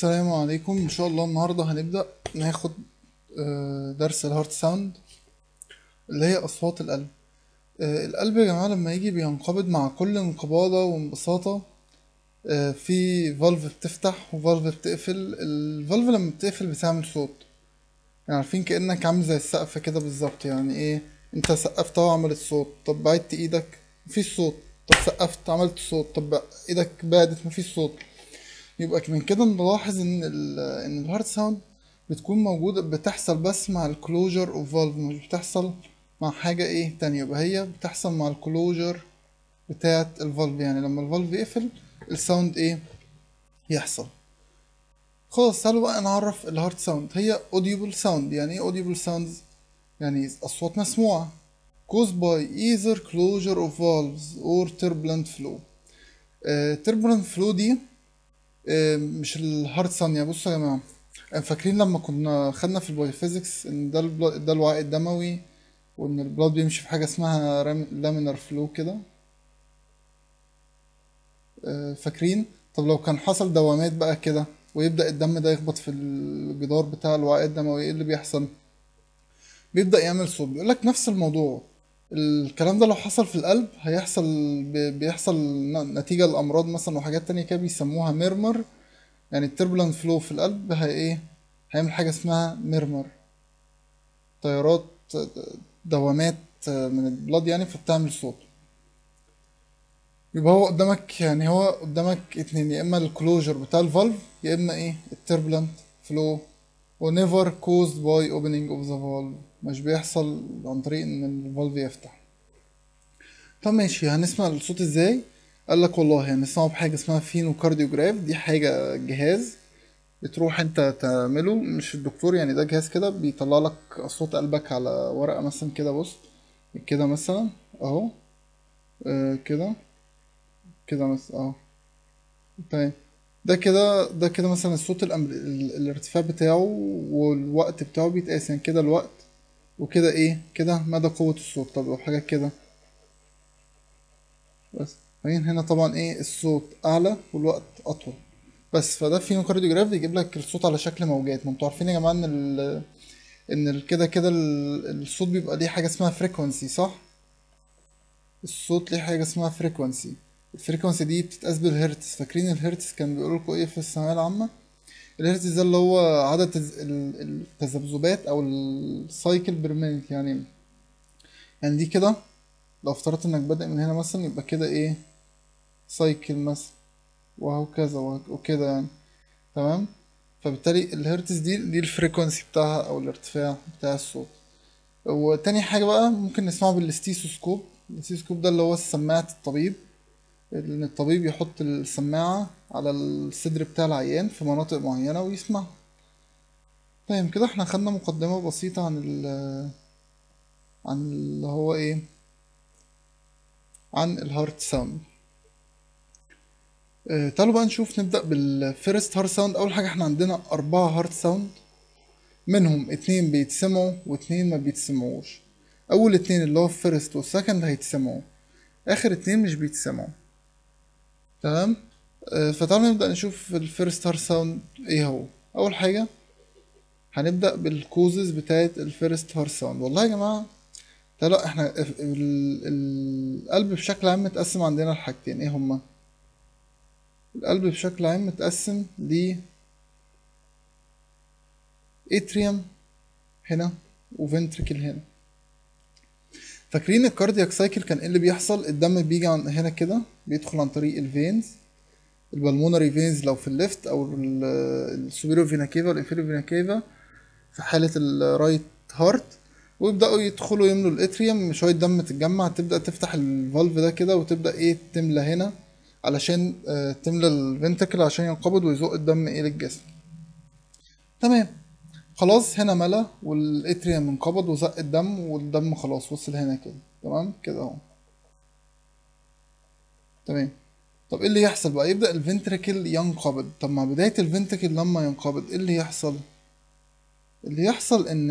السلام عليكم. ان شاء الله النهارده هنبدأ ناخد درس الهارت ساوند اللي هي اصوات القلب. القلب يا جماعه لما يجي بينقبض مع كل انقباضه وانبساطه في فالف بتفتح وفالف بتقفل. الفالف لما بتقفل بتعمل صوت، يعني عارفين كأنك عامل زي السقف كده بالظبط. يعني ايه؟ انت سقفت اهو عملت صوت، طب بعدت ايدك مفيش صوت، طب سقفت عملت صوت، طب ايدك بعدت مفيش صوت. يبقى من كده نلاحظ ان الهارت ساوند بتكون موجودة بتحصل بس مع الكلوجر اوف فالف، مش بتحصل مع حاجة ايه تانية. يبقى هي بتحصل مع الكلوجر بتاعة الفالف، يعني لما الفالف يقفل الساوند ايه يحصل. خلاص تعالوا بقى نعرف الهارت ساوند. هي audible sound. يعني ايه audible sounds؟ يعني أصوات مسموعة caused by either closure of valves or turbulent flow. turbulent flow دي مش الهارد ثانية. بصوا يا جماعة، فاكرين لما كنا خدنا في البايوفيزيكس ان ده الوعاء الدموي، وان البلاد بيمشي في حاجة اسمها لامينار فلو كده؟ فاكرين؟ طب لو كان حصل دوامات بقى كده ويبدأ الدم ده يخبط في الجدار بتاع الوعاء الدموي، ايه اللي بيحصل؟ بيبدأ يعمل صوت. بيقولك نفس الموضوع. الكلام ده لو حصل في القلب هيحصل، بيحصل نتيجة لأمراض مثلا وحاجات تانية كده بيسموها ميرمر. يعني التربulent فلو في القلب هي ايه؟ هيعمل حاجة اسمها ميرمر، تيارات، دوامات من البلاد يعني، فبتعمل صوت. يبقى هو قدامك، يعني هو قدامك اتنين، يا اما الكلوجر بتاع الفالف يا اما ايه التربulent فلو. و never caused by opening of the valve، مش بيحصل عن طريق ان الفالف يفتح. طب ماشي، هنسمع الصوت ازاي؟ قالك والله هنسمعه بحاجة اسمها فينو كارديوجراف. دي حاجة جهاز بتروح انت تعمله، مش الدكتور يعني، ده جهاز كده بيطلع لك اصوات قلبك على ورقة مثلا كده. بص كده مثلا اهو، كده كده مثلا اهو. طيب ده كده مثلا الصوت الارتفاع بتاعه والوقت بتاعه بيتقاس، يعني كده الوقت، وكده ايه كده مدى قوة الصوت. طب لو حاجة كده بس، بعدين هنا طبعا ايه الصوت اعلى والوقت اطول. بس فده فينوكارديوجراف بيجيب لك الصوت على شكل موجات. ما انتوا عارفين يا جماعه كده الصوت بيبقى ليه حاجه اسمها فريكوانسي، صح؟ الصوت ليه حاجه اسمها فريكوانسي. الفريكوانسي دي بتتقاس بالهرتز. فاكرين الهرتز كان بيقولوا لكم ايه في الثانويه العامه؟ الهرتز ده اللي هو عدد التذبذبات او السايكل بير مينيت يعني. يعني دي كده لو افترضت انك بادئ من هنا مثلا، يبقى كده ايه سايكل مثلا، وهكذا وكده يعني. تمام. فبالتالي الهرتز دي الفريكونسي بتاعها او الارتفاع بتاع الصوت. وتاني حاجة بقى ممكن نسمعه بالاستيثوسكوب. الاستيثوسكوب ده اللي هو سماعة الطبيب، ان الطبيب يحط السماعة على الصدر بتاع العيان في مناطق معينة ويسمع. طيب كده احنا خدنا مقدمة بسيطة عن اللي هو ايه، عن الهارت ساوند. تعالوا بقى نشوف، نبدأ بالفيرست هارت ساوند. أول حاجة احنا عندنا 4 هارت ساوند، منهم 2 بيتسمعوا و2 ما بيتسمعوش. أول 2 اللي هو الفيرست والسكند هيتسمعوا، آخر 2 مش بيتسمعوا. تمام. فتعالوا نبدأ نشوف الفيرست هارت ساوند ايه هو. أول حاجة هنبدأ بالكوزز بتاعت الفيرست هارت ساوند. والله يا جماعة لا، احنا القلب بشكل عام متقسم عندنا لحاجتين. ايه هما؟ القلب بشكل عام متقسم ل اتريوم هنا وفنتريكل هنا. فاكرين الكاردياك سايكل كان ايه اللي بيحصل؟ الدم بيجي عن هنا كده، بيدخل عن طريق الفينز، البلمونري فينز لو في الليفت، او السوبيريور فينا كيفا والانفيريور فينا كيفا في حالة الرايت هارت. ويبدأوا يدخلوا يملوا الاتريوم، شوية دم تتجمع، تبدأ تفتح الفالف ده كده وتبدأ ايه تملى هنا علشان تملى الفنتكل عشان ينقبض ويزق الدم ايه للجسم. تمام. خلاص هنا ملا والاتريوم انقبض وزق الدم، والدم خلاص وصل هنا كده. تمام كده اهو. تمام. طب ايه اللي يحصل بقى؟ يبدأ الفنتريكل ينقبض. طب مع بداية الفنتريكل لما ينقبض ايه اللي يحصل؟ اللي يحصل ان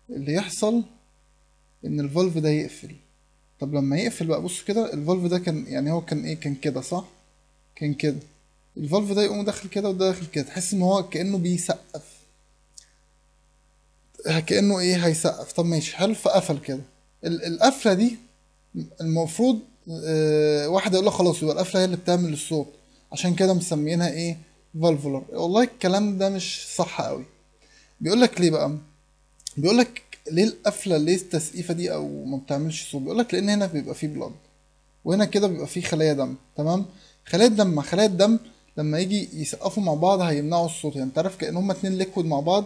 اللي يحصل ان الفالف ده يقفل. طب لما يقفل بقى، بص كده الفالف ده كان، يعني هو كان ايه، كان كده صح؟ كان كده. الفالف ده يقوم داخل كده وده داخل كده، تحس ان هو كأنه بيسقف، كأنه ايه هيسقف. طب ماشي حلو، فقفل كده. القفلة دي المفروض واحد يقول لك خلاص يبقى القفلة هي اللي بتعمل الصوت، عشان كده مسمينها ايه؟ فالفولار. والله الكلام ده مش صح قوي. بيقول لك ليه بقى؟ بيقول لك ليه القفلة، ليه التسقيفة دي او ما بتعملش صوت؟ بيقول لك لان هنا بيبقى فيه بلاد، وهنا كده بيبقى فيه خلايا دم. تمام؟ خلايا الدم مع خلايا الدم لما يجي يسقفوا مع بعض هيمنعوا الصوت. يعني انت عارف كأن هما اتنين ليكويد مع بعض،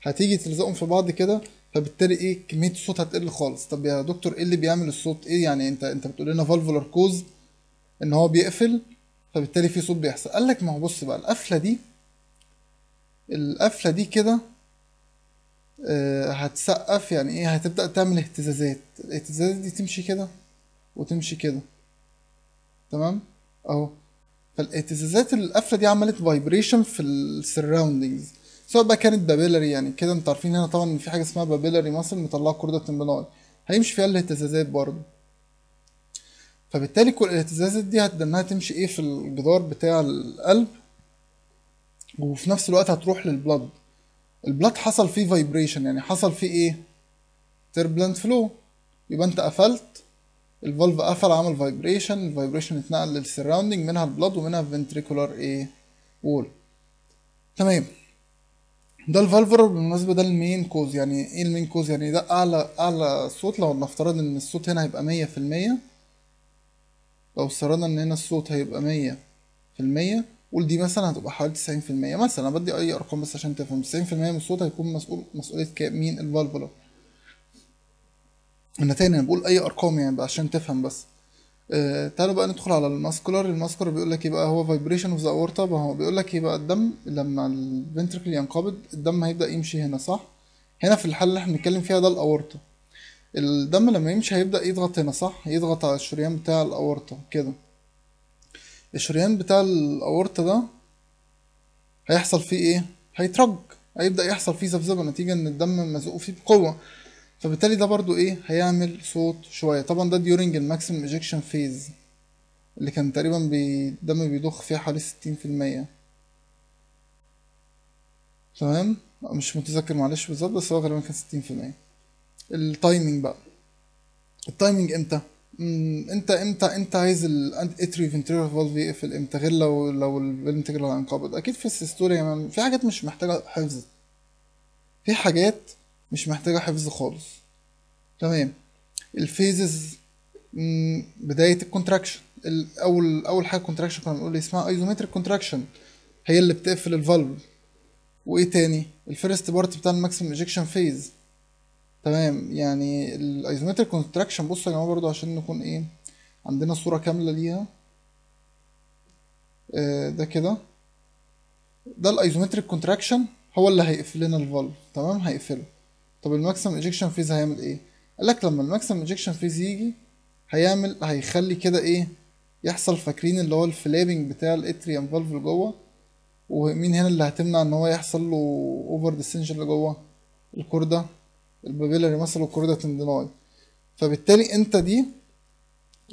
هتيجي تلزقهم في بعض كده، فبالتالي ايه؟ كمية الصوت هتقل خالص. طب يا دكتور ايه اللي بيعمل الصوت؟ ايه يعني انت بتقول لنا فالفولار كوز ان هو بيقفل، فبالتالي في صوت بيحصل. قال لك ما هو بص بقى، القفلة دي كده هتسقف يعني ايه؟ هتبدأ تعمل اهتزازات. الاهتزازات دي تمشي كده وتمشي كده. تمام؟ اهو. فالاهتزازات القفله دي عملت فايبريشن في السراوندينجز، سواء بقى كانت بابيلاري، يعني كده انتوا عارفين هنا طبعا ان في حاجه اسمها بابيلاري ماسل مطلعه كوردا تمباناي، هيمشي فيها الاهتزازات برضه. فبالتالي كل الاهتزازات دي هتدنها تمشي ايه في الجدار بتاع القلب، وفي نفس الوقت هتروح للبلد. البلد حصل فيه فايبريشن، يعني حصل فيه ايه؟ تربلنت فلو. يبقى انت قفلت الفالف، قفل عمل فايبريشن، الفايبريشن اتنقل للسراوندينج، منها البلد ومنها الفنتريكولار ايه؟ وول. تمام. ده الفالفولار بالمناسبة، ده المين كوز. يعني ايه المين كوز؟ يعني ده اعلى صوت. لو نفترض ان الصوت هنا هيبقى 100%، لو افترضنا ان هنا الصوت هيبقى 100%، قول دي مثلا هتبقى حوالي 90%. مثلا انا بدي اي ارقام بس عشان تفهم. 90% من الصوت هيكون مسؤولية مين؟ الفالفولار. انا تاني انا بقول اي ارقام يعني بقى عشان تفهم بس. تعالوا بقى ندخل على الماسكولار. الماسكولار بيقول لك ايه بقى؟ هو فايبريشن اوف ذا اورتا. هو بيقول لك ايه بقى؟ الدم لما الفنتركل ينقبض الدم هيبدأ يمشي هنا، صح؟ هنا في الحالة اللي احنا بنتكلم فيها ده الاورطة. الدم لما يمشي هيبدأ يضغط هنا، صح؟ يضغط على الشريان بتاع الاورطة كده. الشريان بتاع الاورطة ده هيحصل فيه ايه؟ هيترج، هيبدأ يحصل فيه ذبذبة نتيجة ان الدم مزقوق فيه بقوة. فبالتالي ده برضو ايه؟ هيعمل صوت شوية. طبعا ده during الماكسيمم ejection phase، اللي كان تقريبا الدم بيضخ فيها حوالي 60%. تمام؟ مش متذكر معلش بالظبط، بس هو غالبا كان 60%. التايمينج بقى، التايمينج امتى؟ انت عايز الاتري فنتريكولار فالف يقفل امتى؟ غير لو الفنتريكل هينقبض. اكيد في السيستوليا يعني في حاجات مش محتاجه حفظ، في حاجات مش محتاجه حفظ خالص. تمام. الفيزز، بدايه الكونتراكشن. اول حاجه كونتراكشن كنا بنقول اسمها ايزومتريك كونتراكشن، هي اللي بتقفل الفالف. وايه تاني؟ الفيرست بارت بتاع الماكسيمم ايجكشن فيز. تمام. يعني الايزومتريك كونتراكشن، بصوا يا جماعه برضو عشان نكون ايه عندنا صوره كامله ليها. ده كده، ده الايزومتريك كونتراكشن هو اللي هيقفل لنا الفالف. تمام؟ هيقفله. طب الماكسيمم ايجكشن فيز هيعمل ايه؟ قال لك لما الماكسيمم ايجكشن فيز يجي هيخلي كده ايه يحصل؟ فاكرين اللي هو الفلابنج بتاع الاتريوم فالف اللي جوه؟ ومين هنا اللي هتمنع ان هو يحصل له اوفر ديستنشن اللي جوه؟ الكوردا البابيلاري مثلا والكوردا تنديناي. فبالتالي انت دي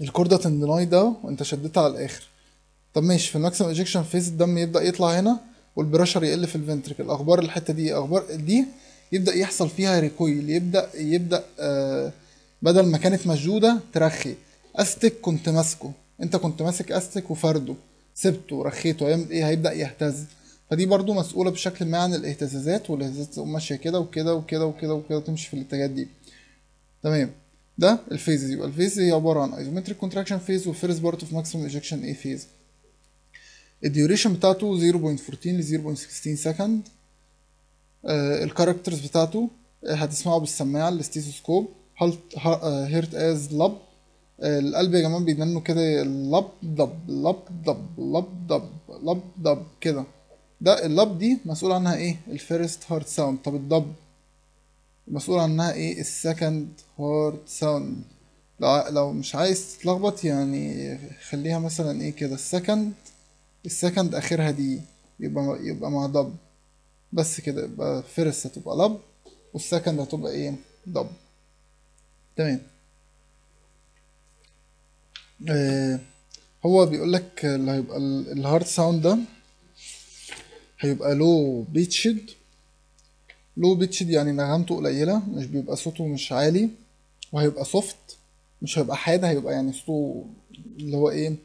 الكوردا تنديناي ده وانت شدتها على الاخر. طب ماشي، في الماكسيمم ايجكشن فيز الدم يبدا يطلع هنا والبريشر يقل في الفنتريكل. اخبار الحته دي، اخبار دي يبدا يحصل فيها ريكويل، يبدا بدل ما كانت مشدوده ترخي. استك كنت ماسكه، انت كنت ماسك استك وفرده، سبته رخيته، هيعمل ايه؟ هيبدا يهتز. فدي برضو مسؤوله بشكل ما عن الاهتزازات، والاهتزازات تقوم ماشيه كده وكده وكده وكده وكده، تمشي في الاتجاهات دي. تمام. ده الفيز. يبقى الفيز هي عباره عن ايزومتريك كونتراكشن فيز وفيرست بارت اوف ماكسيمم ايجكشن ايه فيز. الديوريشن بتاعته 0.14 ل 0.16 سكند. الكاركترز بتاعته هتسمعه بالسماعة الاستيثوسكوب. هيرت از لب. القلب يا جماعة بيدنه كده لب دب لب دب لب دب لب دب كده. ده اللب دي مسؤول عنها ايه؟ الفيرست هارت ساوند. طب الدب مسؤول عنها ايه؟ السكند هارت ساوند. لو مش عايز تتلخبط يعني خليها مثلا ايه كده، السكند اخرها دي، يبقى مع دب. بس كده يبقى فيرست هتبقى لب، والسكند هتبقى ايه؟ دب. تمام. آه هو بيقول لك اللي هيبقى الهارد ساوند ده هيبقى لو بيتشد. لو بيتشد يعني نغمته قليلة، مش بيبقى صوته مش عالي. وهيبقى سوفت، مش هيبقى حاد، هيبقى يعني صوته اللي هو ايه،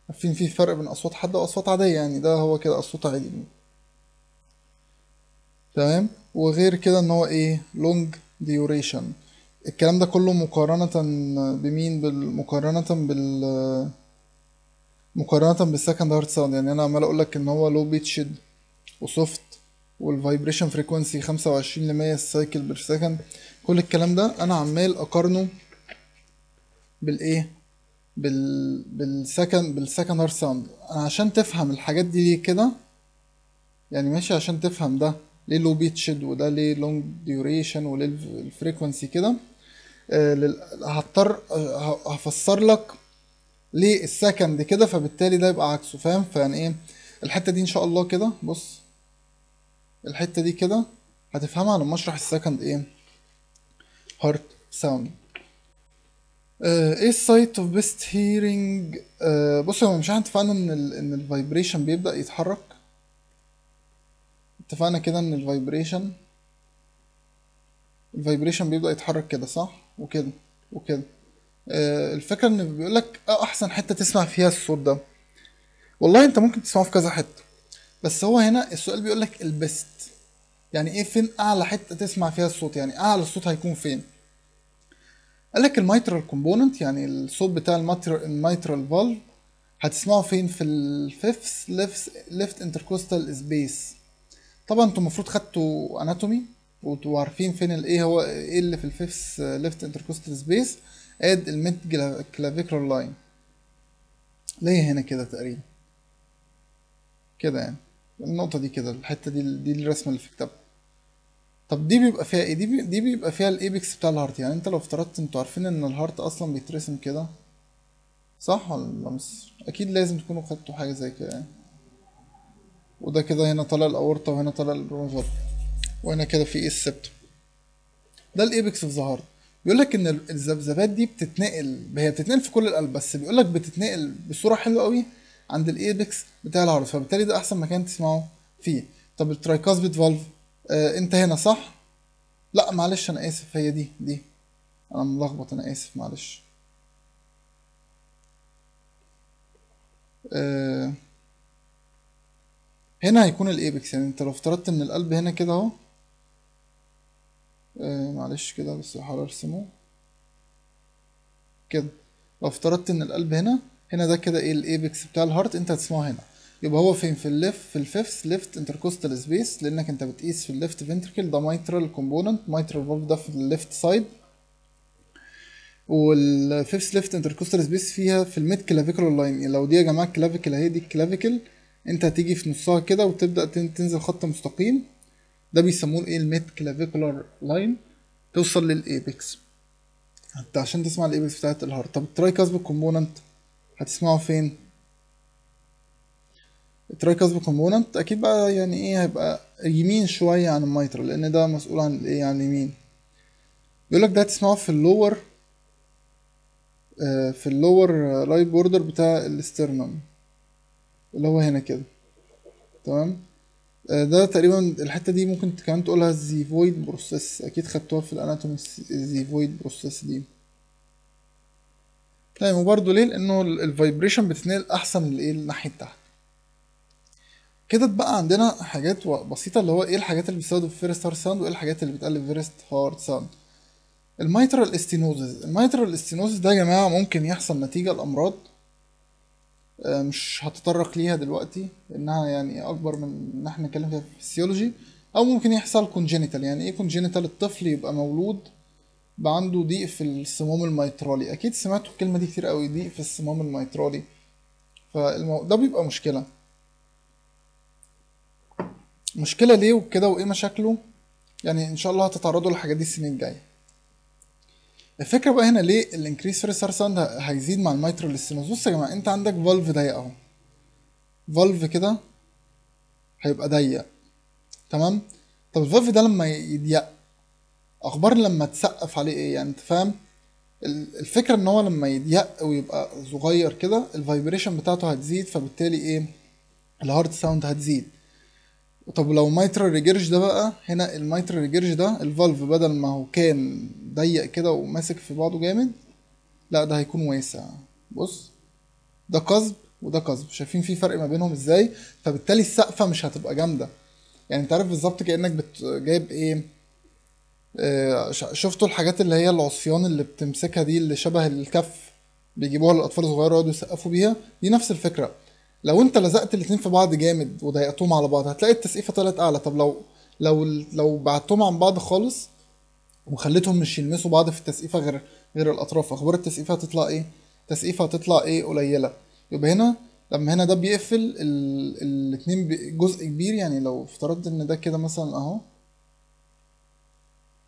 عارفين في فرق بين اصوات حادة واصوات عادية، يعني ده هو كده اصوات عادي. تمام. وغير كده ان هو ايه لونج ديوريشن. الكلام ده كله مقارنة بمين؟ مقارنة بالسكند هارت ساوند. يعني انا عمال اقول لك ان هو لو بيتشد وسوفت، والفايبريشن فريكوانسي 25 ل 100 سايكل بير سكند. كل الكلام ده انا عمال اقارنه بالايه، بالسكند هارت ساوند. انا عشان تفهم الحاجات دي ليه كده، يعني ماشي، عشان تفهم ده ليه لو بيتشد وده ليه لونج ديوريشن وليه الفريكوانسي كده، هضطر هفسر لك ليه السكند كده، فبالتالي ده يبقى عكسه. فاهم؟ فيعني ايه الحتة دي ان شاء الله كده. بص الحتة دي كده هتفهمها لما اشرح السكند ايه هارت ساوند. ايه السايت اوف بيست هيرنج؟ بص، هو مش احنا اتفقنا ان الفايبريشن بيبدأ يتحرك؟ اتفقنا كده ان الفايبريشن بيبدأ يتحرك كده، صح؟ وكده وكده. الفكرة ان بيقولك احسن حتة تسمع فيها الصوت ده. والله انت ممكن تسمعه في كذا حتة، بس هو هنا السؤال بيقولك البست. يعني ايه فين اعلى حتة تسمع فيها الصوت؟ يعني اعلى الصوت هيكون فين؟ قالك الميترال كومبوننت، يعني الصوت بتاع الميترال فالف هتسمعه فين؟ في الفيفث ليفت انتركوستال سبيس. طبعا انتوا المفروض خدتوا اناتومي وعارفين فين الايه، هو ايه اللي في الفيفث ليفت انتركوستال سبيس؟ اد الميد كلافيكولار لاين، اللي هي هنا كده تقريبا، كده يعني. النقطة دي كده، الحتة دي الرسمة اللي في كتاب. طب دي بيبقى فيها ايه؟ دي بيبقى فيها الايبكس بتاع الهارت. يعني انت لو افترضت، انتوا عارفين ان الهارت اصلا بيترسم كده، صح ولا مش؟ اكيد لازم تكونوا خدتوا حاجة زي كده يعني. وده كده هنا طالع الاورطة، وهنا طالع البرونزر، وهنا كده في ايه السبتم. ده الايبكس اوف ذا هارت. بيقول لك ان الذبذبات دي بتتنقل، هي بتتنقل في كل القلب، بس بيقول لك بتتنقل بصوره حلوه قوي عند الايبكس بتاع الهارت، فبالتالي ده احسن مكان تسمعه فيه. طب الترايكاسبيد فالف، انت هنا صح؟ لا معلش انا اسف، هي دي انا ملخبط، انا اسف معلش. آه هنا هيكون الايبكس. يعني انت لو افترضت ان القلب هنا كده اهو، معلش كده بس هحاول ارسمه كده. لو افترضت ان القلب هنا ده كده ايه الايبكس بتاع الهارت، انت هتسمعه هنا. يبقى هو فين؟ في الفيفث ليفت انتركوستال سبيس، لانك انت بتقيس في الليفت فنتركل، ده مايترال كومبوننت، مايترال فالف ده في الليفت سايد. والفيفث ليفت انتركوستال سبيس فيها في الميد كلافيكولار لاين. يعني لو دي يا جماعه الكلافيكل اهي، دي الكلافيكل، انت هتيجي في نصها كده وتبدا تنزل خط مستقيم، ده بيسموه ايه الميد كلافيكولار لاين، توصل للايبكس حتى عشان تسمع الايبكس بتاعت الهارت. طب التراي كاسبيك كومبوننت هتسمعه فين؟ التراي كاسبيك كومبوننت اكيد بقى يعني ايه هيبقى يمين شويه عن الميترال، لان ده مسؤول عن الايه، عن اليمين. بيقول لك ده هتسمعه في اللور، في اللور رايت بوردر بتاع الاسترنم، اللي هو هنا كده. تمام. ده تقريبا الحته دي ممكن كمان تقولها الزيفويد بروسيس، اكيد خدتوها في الاناتومي الزيفويد بروسيس دي. تمام. وبرده ليه؟ لانه الفايبريشن بتتنقل احسن لايه، الناحيه تحت. كده اتبقى عندنا حاجات بسيطه، اللي هو ايه الحاجات اللي بتستخدم في فيرست هارت ساوند، وايه الحاجات اللي بتقلل فيرست هارت ساوند. الميترال استينوزز ده يا جماعه ممكن يحصل نتيجه لامراض، مش هتطرق ليها دلوقتي لانها يعني اكبر من ان احنا نتكلم فيها في الفسيولوجي. او ممكن يحصل كونجينيتال. يعني ايه كونجينيتال؟ الطفل يبقى مولود بقى عنده ضيق في الصمام الميترالي. اكيد سمعتوا الكلمه دي كتير قوي، ضيق في الصمام الميترالي. ده بيبقى مشكله ليه وكده، وايه مشاكله. يعني ان شاء الله هتتعرضوا للحاجات دي السنين الجايه. الفكره بقى هنا ليه الانكريس فيرست ساوند هيزيد مع الميترال ستينوز. بص يا جماعه، انت عندك فالف ضيق اهو، فالف كده هيبقى ضيق. تمام. طب الفالف ده لما يضيق، اخبار لما تسقف عليه ايه؟ يعني انت فاهم الفكره ان هو لما يضيق ويبقى صغير كده، الفايبريشن بتاعته هتزيد، فبالتالي ايه، الهارت ساوند هتزيد. طب لو مايترال ريجيرج ده بقى، هنا المايترال ريجيرج ده الفالف بدل ما هو كان ضيق كده وماسك في بعضه جامد، لا ده هيكون واسع. بص، ده قصب وده قصب، شايفين في فرق ما بينهم ازاي؟ فبالتالي السقفة مش هتبقى جامدة. يعني انت عارف بالظبط كأنك جايب ايه، شفتوا الحاجات اللي هي العصيان اللي بتمسكها دي اللي شبه الكف، بيجيبوها للأطفال الصغيرة يقعدوا يسقفوا بيها، دي نفس الفكرة. لو انت لزقت الاتنين في بعض جامد وضايقتهم على بعض هتلاقي التسقيفة طلعت أعلى. طب لو بعدتهم عن بعض خالص وخليتهم مش يلمسوا بعض في التسقيفة غير الأطراف، أخبار التسقيفة هتطلع إيه؟ التسقيفة هتطلع إيه؟ قليلة. يبقى هنا لما هنا ده بيقفل الاتنين جزء كبير، يعني لو افترضت إن ده كده مثلا أهو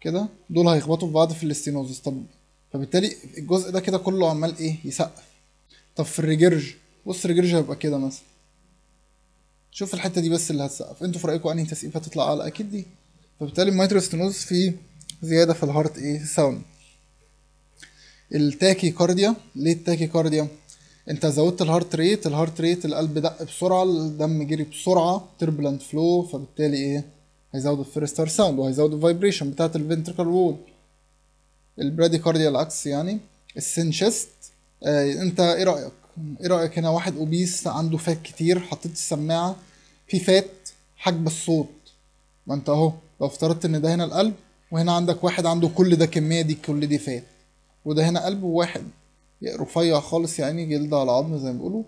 كده، دول هيخبطوا في بعض في الاستينوزس. طب فبالتالي الجزء ده كده كله عمال إيه؟ يسقف. طب في الريجرج، بص الريجرج هيبقى كده مثلا، شوف الحتة دي بس اللي هتسقف. انتوا في رأيكم أنهي تسقيفة هتطلع أعلى؟ أكيد دي. فبالتالي الميترو ستينوزس فيه زيادة في الهارت إيه؟ ساوند. التاكي كارديا، ليه التاكي كارديا؟ انت زودت الهارت ريت، القلب دق بسرعه، الدم جري بسرعه، تربلنت فلو، فبالتالي ايه؟ هيزود الفيرست هارت ساوند وهيزود الفايبريشن بتاعت الفنتريكال وول. البرادي كارديا العكس يعني. السنشست، انت ايه رايك؟ ايه رايك هنا واحد اوبيس عنده فات كتير، حطيت السماعه في فات حجب الصوت، ما انت اهو لو افترضت ان ده هنا القلب، وهنا عندك واحد عنده كل ده كميه دي كل دي فات، وده هنا قلب واحد رفيع خالص يعني جلد على عظم زي ما بيقولوا،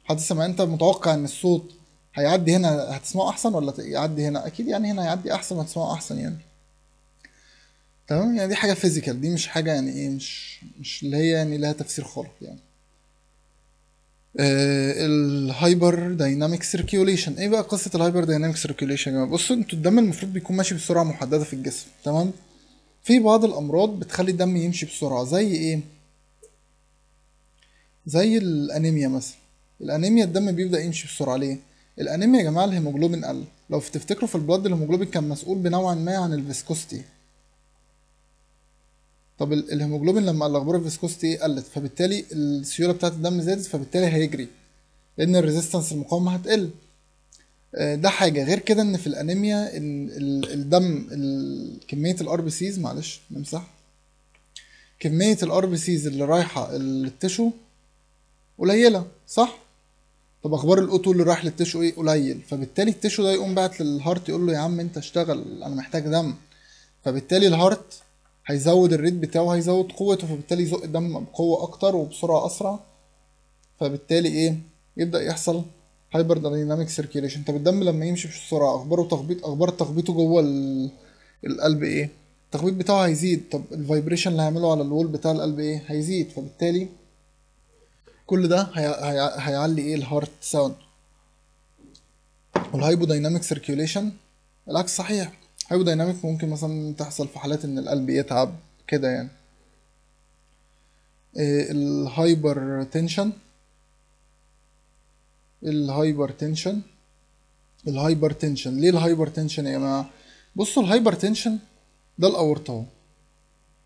هتسمع انت متوقع ان الصوت هيعدي هنا هتسمعه احسن ولا يعدي هنا؟ اكيد يعني هنا هيعدي احسن وهتسمعه احسن يعني. تمام، يعني دي حاجه فيزيكال، دي مش حاجه يعني ايه، مش اللي هي يعني لها تفسير خالص يعني. الهايبر دايناميك سيركيوليشن، ايه بقى قصه الهايبر دايناميك سيركيوليشن يا جماعه؟ بصوا انتوا الدم المفروض بيكون ماشي بسرعه محدده في الجسم، تمام؟ في بعض الامراض بتخلي الدم يمشي بسرعه، زي ايه؟ زي الانيميا مثلا. الانيميا الدم بيبدأ يمشي بسرعة ليه؟ الانيميا يا جماعة الهيموجلوبين قل. لو تفتكروا في البلد الهيموجلوبين كان مسؤول بنوعا ما عن الفيسكوستي. طب الهيموجلوبين لما قل اخبار الفيسكوستي قلت، فبالتالي السيولة بتاعة الدم زادت، فبالتالي هيجري لان الريزيستنس المقاومة هتقل. ده حاجة غير كده، ان في الانيميا ان الدم كمية الار بي سيز، معلش نمسح، كمية الار بي سيز اللي رايحة التشو قليلة، صح؟ طب اخبار الاوتو اللي رايح للتشو ايه؟ قليل. فبالتالي التشو ده يقوم باعت للهارت يقول له يا عم انت اشتغل انا محتاج دم. فبالتالي الهارت هيزود الريت بتاعه، هيزود قوته، فبالتالي يزق الدم بقوة اكتر وبسرعة اسرع. فبالتالي ايه؟ يبدأ يحصل هايبر دايناميك سيركيليشن. طب الدم لما يمشي بسرعة اخباره تخبيط، اخبار تخبيطه جوه القلب ايه؟ التخبيط بتاعه هيزيد. طب الفايبريشن اللي هيعمله على الوول بتاع القلب ايه؟ هيزيد. فبالتالي كل ده هيعلي ايه؟ الهارت ساوند. والهايبودايناميك سيركيوليشن العكس صحيح. هايبودايناميك ممكن مثلا تحصل في حالات ان القلب يتعب كده يعني. الهايبر تنشن، الهايبر تنشن الهايبر تنشن ليه الهايبر تنشن يا جماعه؟ بصوا الهايبر تنشن ده الاورطه اهو،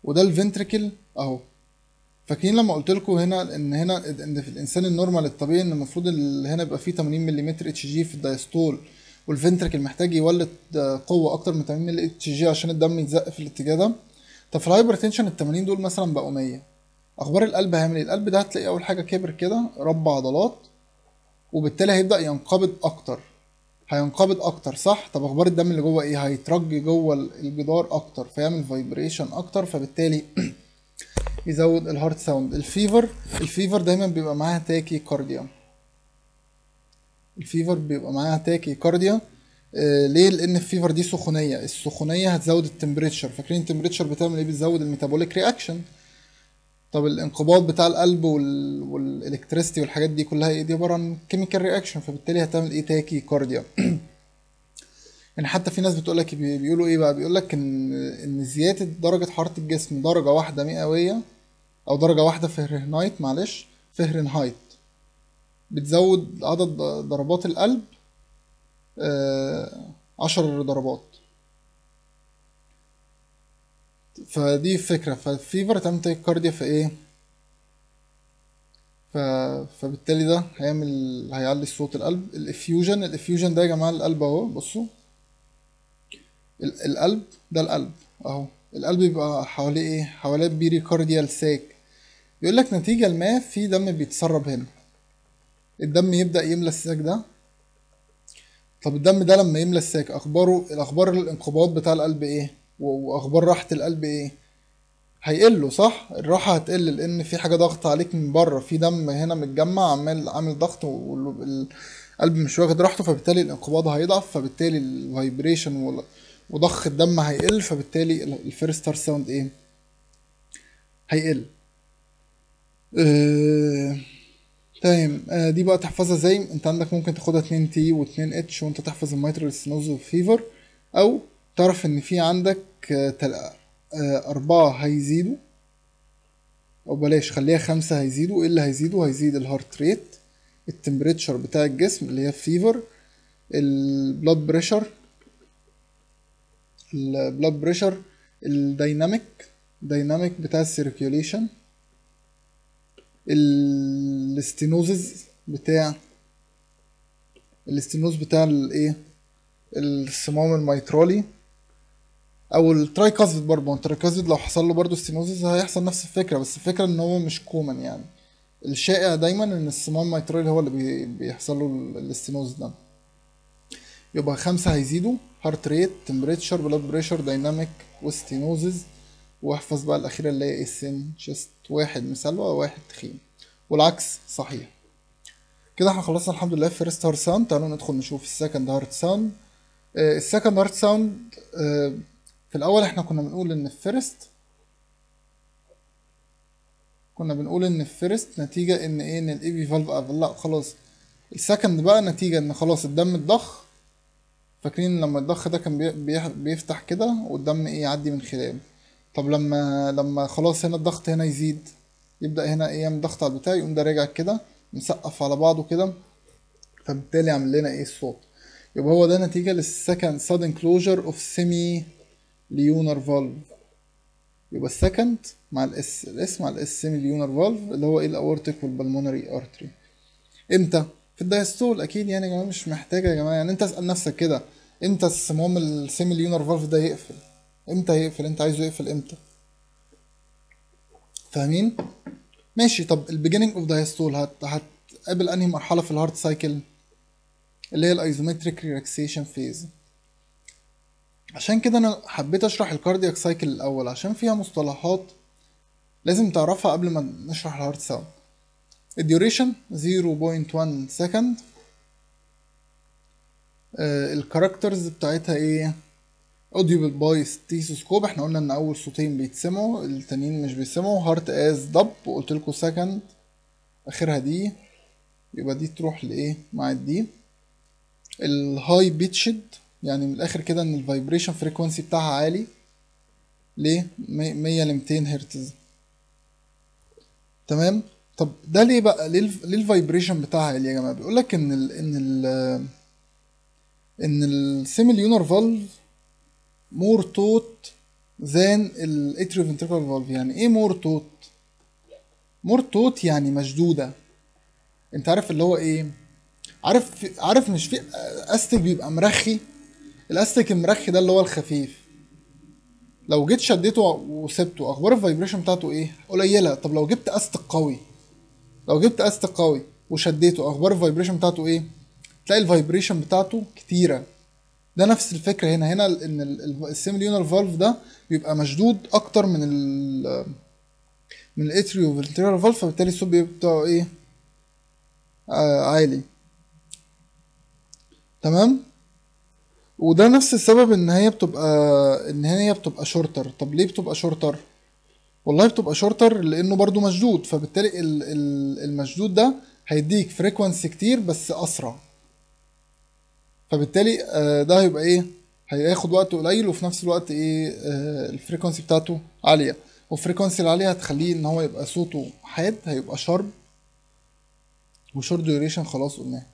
وده الفنتريكل اهو. فاكرين لما قلت لكم هنا ان في الانسان النورمال الطبيعي ان المفروض هنا يبقى فيه 80 ملم اتش جي في الدايستول، والفنتركل محتاج يولد قوه اكتر من 80 ملم اتش جي عشان الدم يتزق في الاتجاه ده. طب في الهايبرتنشن ال 80 دول مثلا بقوا 100. اخبار القلب هيعمل ايه؟ القلب ده هتلاقي اول حاجه كبر كده، ربى عضلات، وبالتالي هيبدا ينقبض اكتر. هينقبض اكتر صح. طب اخبار الدم اللي جوه ايه؟ هيترج جوه الجدار اكتر فيعمل فايبريشن اكتر، فبالتالي يزود الهارت ساوند. الفيفر دايما بيبقى معاها تاكي كارديا. الفيفر بيبقى معاها تاكي كارديا. ليه؟ لان الفيفر دي سخونيه، السخونيه هتزود التمبريتشر. فاكرين التمبريتشر بتعمل ايه؟ بتزود الميتابوليك رياكشن. طب الانقباض بتاع القلب والالكتريستي والحاجات دي كلها ايه؟ دي عباره عن كيميكال رياكشن، فبالتالي هتعمل ايه؟ تاكي كارديا. يعني حتى في ناس بتقولك بيقولوا ايه بقى؟ بيقولك ان زياده درجه حراره الجسم درجه واحده مئويه، او درجه واحده فهرنهايت، معلش فهرنهايت، بتزود عدد ضربات القلب 10 ضربات. فدي فكرة. فالفيفر تعمل تاكيكارديا في ايه؟ ف... فبالتالي ده هيعلي صوت القلب. الافيوجن ده يا جماعة القلب اهو، بصوا القلب ده القلب اهو. القلب بيبقى حواليه ايه؟ حواليه بيريكارديال ساك. بيقول لك نتيجة لما في دم بيتسرب هنا، الدم يبدأ يملى الساك ده. طب الدم ده لما يملى الساك اخباره، الاخبار الانقباض بتاع القلب ايه؟ واخبار راحة القلب ايه؟ هيقله صح؟ الراحة هتقل لان في حاجة ضغط عليك من بره، في دم هنا متجمع عمال عامل ضغط والقلب مش واخد راحته، فبالتالي الانقباض هيضعف، فبالتالي الفايبريشن وضخ الدم هيقل، فبالتالي الفيرست هارت ساوند ايه؟ هيقل. اه... تمام. دي بقى تحفظها زي انت عندك، ممكن تاخدها 2 تي و2 اتش وانت تحفظ الميترال ستينوز والفيفر، او تعرف ان في عندك 4 هيزيدوا، او بلاش خليها 5 هيزيدوا. ايه اللي هيزيدوا؟ هيزيد الهارت ريت، التمبريتشر بتاع الجسم اللي هي فيفر، البلاد بريشر، الدايناميك، بتاع السيركيوليشن، الاستينوزز بتاع الاستينوز بتاع الايه، الصمام الميترالي، او الترايكاسفيد. برضه الترايكاسفيد لو حصل له برضه ستينوزز هيحصل نفس الفكره، بس الفكره ان هو مش كومن يعني. الشائع دايما ان الصمام الميترالي هو اللي بيحصل له الاستينوز ده. يبقى 5 هيزيدوا: هارت ريت، تمبريتشر، بلاد بريشر، دايناميك، وستينوزز. واحفظ بقى الأخيرة اللي هي السن شيست، واحد مسلوى وواحد تخين، والعكس صحيح. كده احنا خلصنا الحمد لله فيرست هارت ساوند. تعالوا ندخل نشوف السكند هارت ساوند. السكند هارت ساوند، في الأول احنا كنا بنقول إن الفيرست، نتيجة إن إيه؟ إن الإي بي فالف قفل. لأ خلاص، السكند بقى نتيجة إن خلاص الدم اتضخ. فاكرين لما الضخ ده كان بيفتح كده والدم ايه يعدي من خلاله. طب لما خلاص هنا الضغط هنا يزيد، يبدأ هنا ايه؟ يعمل ضغط على البتاع، يقوم ده راجع كده مسقف على بعضه كده، فبالتالي عمل لنا ايه؟ الصوت. يبقى هو ده نتيجة للسكند sudden closure of semi lunar valve. يبقى السكند مع الاس مع الاس semi lunar valve اللي هو ايه؟ الاورتيك والبلمونري ارتري. امتى؟ في الدايستول اكيد يعني يا جماعه، مش محتاجه يا جماعه يعني. انت اسال نفسك كده، امتى الصمام السيمي ليونر فالف ده يقفل؟ امتى يقفل؟ انت عايزه يقفل امتى؟ فاهمين؟ ماشي. طب البيجيننج اوف دايستول هتقابل انهي مرحله في الهارت سايكل؟ اللي هي الايزومتريك ريلاكسيشن فيز. عشان كده انا حبيت اشرح الكاردياك سايكل الاول، عشان فيها مصطلحات لازم تعرفها قبل ما نشرح الهارت ساوند. الديوريشن 0.1 سكند. الكاركترز بتاعتها ايه؟ اوديبل باي ستيثوسكوب. احنا قلنا ان اول صوتين بيتسمعوا، التانيين مش بيتسمعوا. هارت از ضب، وقلت لكم سكند اخرها دي، يبقى دي تروح لايه مع الدي. الهاي بيتشد، يعني من الاخر كده ان الفايبريشن فريكوانسي بتاعها عالي. ليه؟ 100 ل 200 هرتز. تمام. طب ده ليه بقى؟ ليه الفايبريشن بتاعها عالي يا جماعه؟ بيقول لك ان السيميليونر فالف مور توت ذان الاتريوفنتريكولار فالف. يعني ايه مور توت؟ مور توت يعني مشدوده. انت عارف اللي هو ايه؟ عارف مش في استك بيبقى مرخي؟ الاستك المرخي ده اللي هو الخفيف، لو جيت شديته وسبته اخبار الفايبريشن بتاعته ايه؟ قليله. طب لو جبت استك قوي، وشديته اخبار الفايبريشن بتاعته ايه؟ تلاقي الفايبريشن بتاعته كتيره. ده نفس الفكره هنا. ان السيميليونر فالف ده بيبقى مشدود اكتر من الاتريو فنتريكولار فالف، فبالتالي الصوت بتاعه ايه؟ عالي. تمام. وده نفس السبب ان هي بتبقى شورتر. طب ليه بتبقى شورتر؟ والله بتبقى شورتر لانه برضو مشدود، فبالتالي المشدود ده هيديك فريكوانسي كتير بس اسرع، فبالتالي ده هيبقى ايه؟ هياخد وقت قليل، وفي نفس الوقت ايه؟ الفريكوانسي بتاعته عالية. والفريكوانسي العالية هتخليه ان هو يبقى صوته حاد، هيبقى شارب وشورت ديوريشن. خلاص قلناه.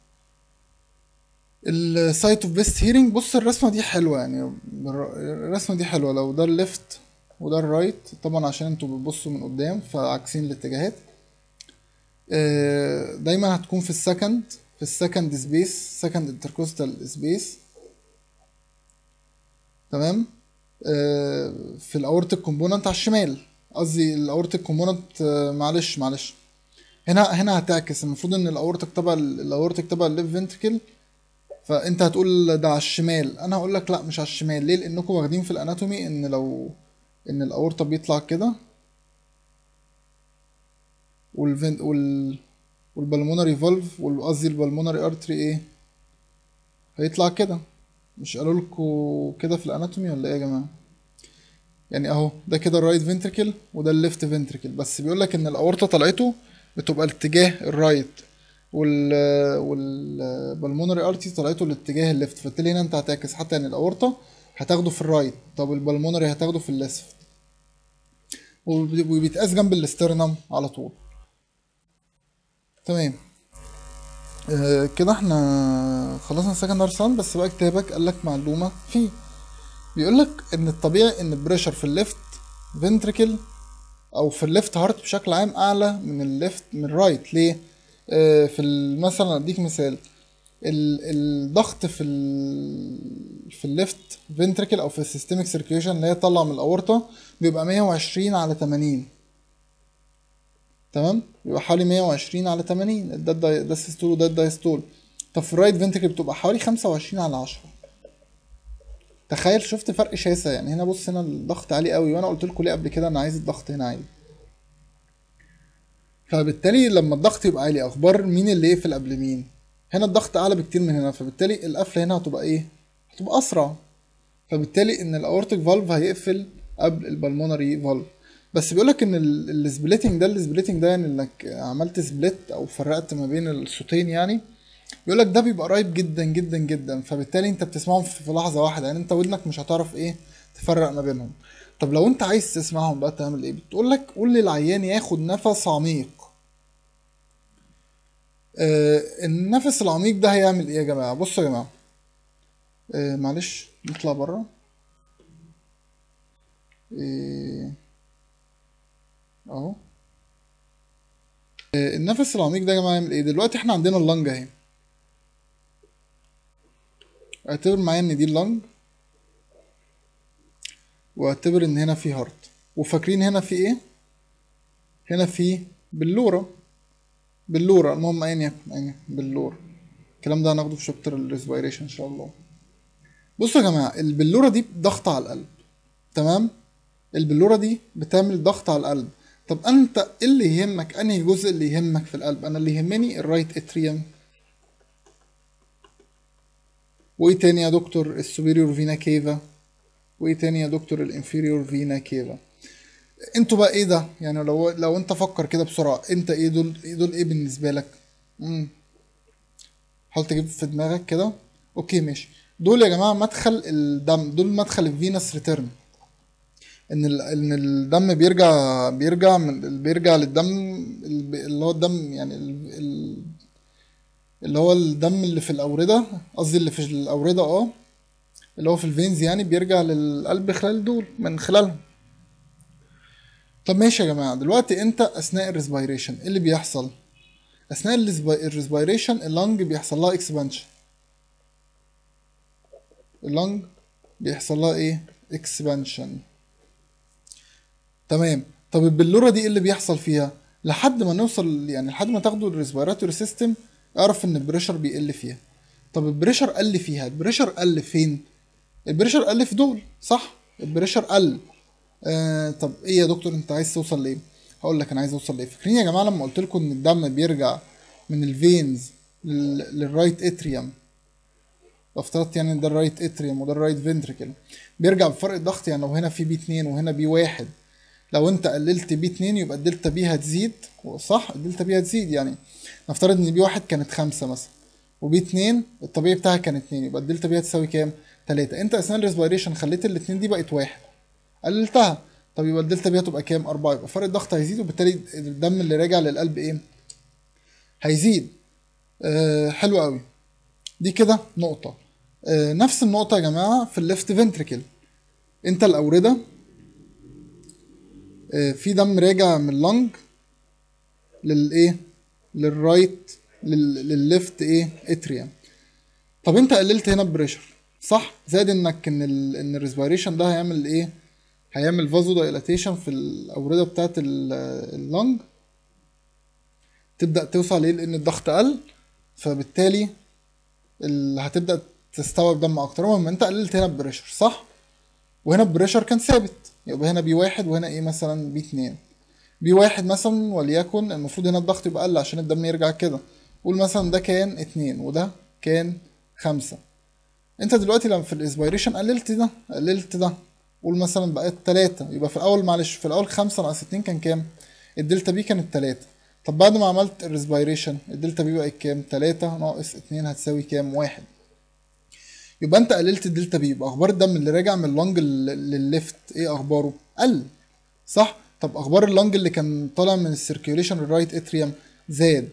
السايت اوف بيست هيرنج. بص الرسمه دي حلوه يعني، الرسمه دي حلوه. لو ده الليفت وده الرايت، طبعا عشان انتوا بتبصوا من قدام فعاكسين الاتجاهات. دايما هتكون في السكند سبيس، سكند انتركوستال سبيس. تمام. في الاورتيك كومبوننت على الشمال، قصدي الاورتيك كومبوننت، معلش هنا هتعكس. المفروض ان الاورتيك تبع الليف فنتركل، فانت هتقول ده على الشمال. انا هقول لك لا مش على الشمال. ليه؟ لانكم واخدين في الاناتومي ان ان الاورطه بيطلع كده، والفن والبلمونري فالف، قصدي البلمونري ارتري ايه، هيطلع كده. مش قالوا لكم كده في الاناتومي ولا ايه يا جماعه؟ يعني اهو ده كده الرايت فنتركل وده الليفت فنتركل، بس بيقول لك ان الاورطه طلعته بتبقى الاتجاه الرايت، والبلمونري ارتي طلعته الاتجاه الليفت. فبالتالي هنا انت هتعكس، حتى ان الاورطه هتاخده في الرايت، طب البلمونري هتاخده في الليفت، وبيتقاس جنب الاسترنم على طول. تمام. كده احنا خلصنا سكندري ساوند. بس بقى كتابك قال لك معلومه فيه، بيقول لك ان الطبيعي ان البريشر في الليفت فنتركل او في الليفت هارت بشكل عام اعلى من الرايت. ليه؟ مثلا اديك مثال، الضغط في الليفت فنتركل او في السيستميك سيركيوليشن اللي هي طالعه من الاورطه بيبقى 120 على 80. تمام، بيبقى حوالي 120 على 80، ده السيستول وده الدايستول. طب في الرايت فنتركل بتبقى حوالي 25 على 10. تخيل، شفت فرق شاسع يعني. هنا بص، هنا الضغط عالي قوي، وانا قلت لكم ليه قبل كده انا عايز الضغط هنا عالي. فبالتالي لما الضغط يبقى عالي، اخبار مين اللي يقفل قبل مين؟ هنا الضغط اعلى بكتير من هنا، فبالتالي القفله هنا هتبقى ايه؟ هتبقى اسرع. فبالتالي ان الاورتيك فالف هيقفل قبل البلمونري فالف. بس بيقولك ان السبليتنج ده يعني انك عملت سبليت او فرقت ما بين الصوتين يعني. بيقولك ده بيبقى قريب جدا جدا جدا، فبالتالي انت بتسمعهم في لحظه واحده، يعني انت ودنك مش هتعرف ايه تفرق ما بينهم. طب لو انت عايز تسمعهم بقى تعمل ايه؟ بتقولك قول للعيان ياخد نفس عميق. النفس العميق ده هيعمل ايه يا جماعه؟ بصوا يا جماعه، معلش نطلع بره. اهو. النفس العميق ده يا جماعه يعمل ايه؟ دلوقتي احنا عندنا اللنج اهي، اعتبر معايا ان دي اللنج، واعتبر ان هنا في هارت، وفاكرين هنا في ايه؟ هنا في بلوره. المهم ايا يكن بلوره. الكلام ده هناخده في شابتر الريسبيريشن ان شاء الله. بصوا يا جماعه، البلوره دي ضغط على القلب. تمام، البلوره دي بتعمل ضغط على القلب. طب انت ايه اللي يهمك؟ انهي جزء اللي يهمك في القلب؟ انا اللي يهمني الرايت اتريوم. وايه تاني يا دكتور؟ السوبيريور فينا كيفا. وايه تاني يا دكتور؟ الانفيريور فينا كيفا. انتوا بقى ايه ده يعني؟ لو انت فكر كده بسرعه، انت ايه دول ايه بالنسبه لك؟ حاول تجيب في دماغك كده. اوكي ماشي. دول يا جماعه مدخل الدم، دول مدخل الفينس ريتيرن. ان الدم بيرجع للدم، اللي هو الدم يعني اللي هو الدم اللي في الاورده، قصدي اللي في الاورده اللي هو في الفينز يعني، بيرجع للقلب خلال دول من خلالهم. طب ماشي يا جماعه، دلوقتي انت اثناء الريسبيريشن ايه اللي بيحصل؟ اثناء الريسبيريشن اللنج بيحصل لها اكسبانشن. اللنج بيحصل لها ايه؟ اكسبانشن. تمام. طب البلوره دي ايه اللي بيحصل فيها؟ لحد ما نوصل يعني، لحد ما تاخدوا الريسبيراتوري سيستم، اعرف ان البريشر بيقل فيها. طب البريشر قل فيها، البريشر قل فين؟ البريشر قل في دول، صح؟ البريشر قل. طب ايه يا دكتور انت عايز توصل لايه؟ هقول لك انا عايز اوصل لايه. فاكرين يا جماعه لما قلت لكم ان الدم بيرجع من الفينز للرايت اتريوم؟ افترضت يعني ان ده الرايت اتريوم وده الرايت فنتريكل، بيرجع بفرق الضغط. يعني لو هنا في بي 2 وهنا بي 1، لو انت قللت بي 2 يبقى الدلتا بي هتزيد، صح؟ الدلتا بي هتزيد يعني. نفترض ان بي 1 كانت 5 مثلا، وبي 2 الطبيعي بتاعها كان 2، يبقى الدلتا بي هتساوي كام؟ 3. انت اثناء الريسبيريشن خليت الاثنين دي بقت 1، قللتها، طب يبقى الدلتا بي هتبقى كام؟ 4. يبقى فرق الضغط هيزيد، وبالتالي الدم اللي راجع للقلب ايه؟ هيزيد. حلو قوي. دي كده نقطة. نفس النقطة يا جماعة في الليفت فنتريكل. انت الأوردة في دم راجع من اللنج للايه؟ للرايت، للليفت ايه؟ اتريوم. طب انت قللت هنا البريشر، صح، زائد ان الريسبيريشن ده هيعمل ايه؟ هيعمل فازو دايلاتيشن في الاورده بتاعت اللنج، تبدا توسع ليه؟ لان الضغط قل، فبالتالي هتبدا تستوعب دم اكتر. المهم انت قللت هنا البريشر صح، وهنا البريشر كان ثابت، يبقى هنا بي واحد وهنا ايه مثلا بي اتنين. بي واحد مثلا وليكن المفروض هنا الضغط يبقى قل عشان الدم يرجع كده، قول مثلا ده كان اتنين وده كان خمسة. انت دلوقتي لما في الاسبيريشن قللت ده قللت ده، قول مثلا بقت تلاتة، يبقى في الاول معلش في الاول خمسة ناقص اتنين كان كام؟ الدلتا بي كانت تلاتة. طب بعد ما عملت الريسبيريشن الدلتا بي بقت كام؟ تلاتة ناقص اتنين هتساوي كام؟ واحد. يبقى انت قللت الدلتا بي، يبقى اخبار الدم اللي راجع من اللنج للليفت ايه اخباره؟ قل صح. طب اخبار اللنج اللي كان طالع من السيركيوليشن الرايت اتريوم زاد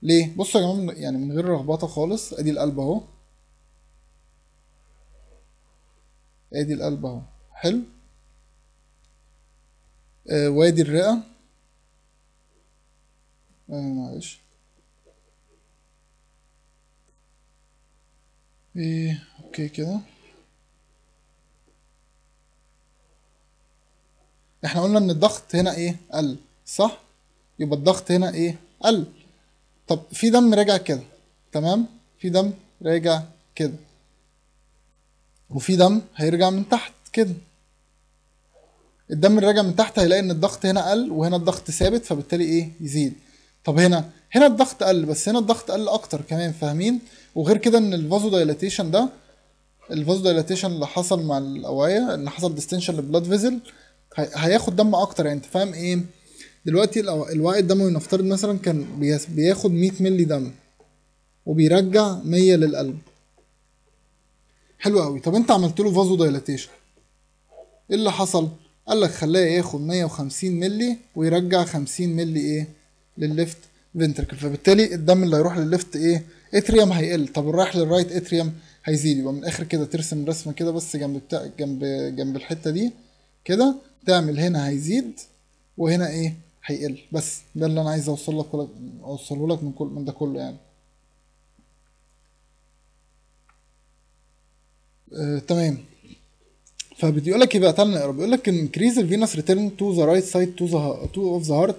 ليه؟ بصوا يا جماعه يعني من غير رغبطه خالص، ادي القلب اهو، ادي القلب اهو، حلو. وادي الرئه، معلش، ايه اوكي كده. احنا قلنا ان الضغط هنا ايه؟ قل صح، يبقى الضغط هنا ايه؟ قل. طب في دم راجع كده، تمام، في دم راجع كده، وفي دم هيرجع من تحت كده. الدم اللي راجع من تحت هيلاقي ان الضغط هنا قل وهنا الضغط ثابت، فبالتالي ايه؟ يزيد. طب هنا الضغط قل، بس هنا الضغط قل اكتر كمان، فاهمين؟ وغير كده ان الفازو دايلاتيشن ده، الفازو دايلاتيشن اللي حصل مع الاوعيه، ان حصل ديستنشن للبلاد فيزل، هياخد دم اكتر. يعني انت فاهم ايه؟ دلوقتي الوعي الدموي نفترض مثلا كان بياخد 100 مللي دم وبيرجع 100 للقلب، حلو قوي. طب انت عملت له فازو دايلاتيشن، ايه اللي حصل؟ قال لك خلاه ياخد 150 مللي ويرجع 50 مللي ايه؟ للليفت فنتركل، فبالتالي الدم اللي هيروح للليفت ايه؟ اتريوم هيقل. طب اللي رايح للرايت اتريوم هيزيد. يبقى من الاخر كده ترسم رسمه كده بس جنب جنب الحته دي كده، تعمل هنا هيزيد وهنا ايه؟ هيقل. بس ده اللي انا عايز اوصله لك من ده كله يعني. تمام. فبيقول لك ايه بقى؟ تعالى نقرا. بيقول لك increase the venous return to the right side to of the heart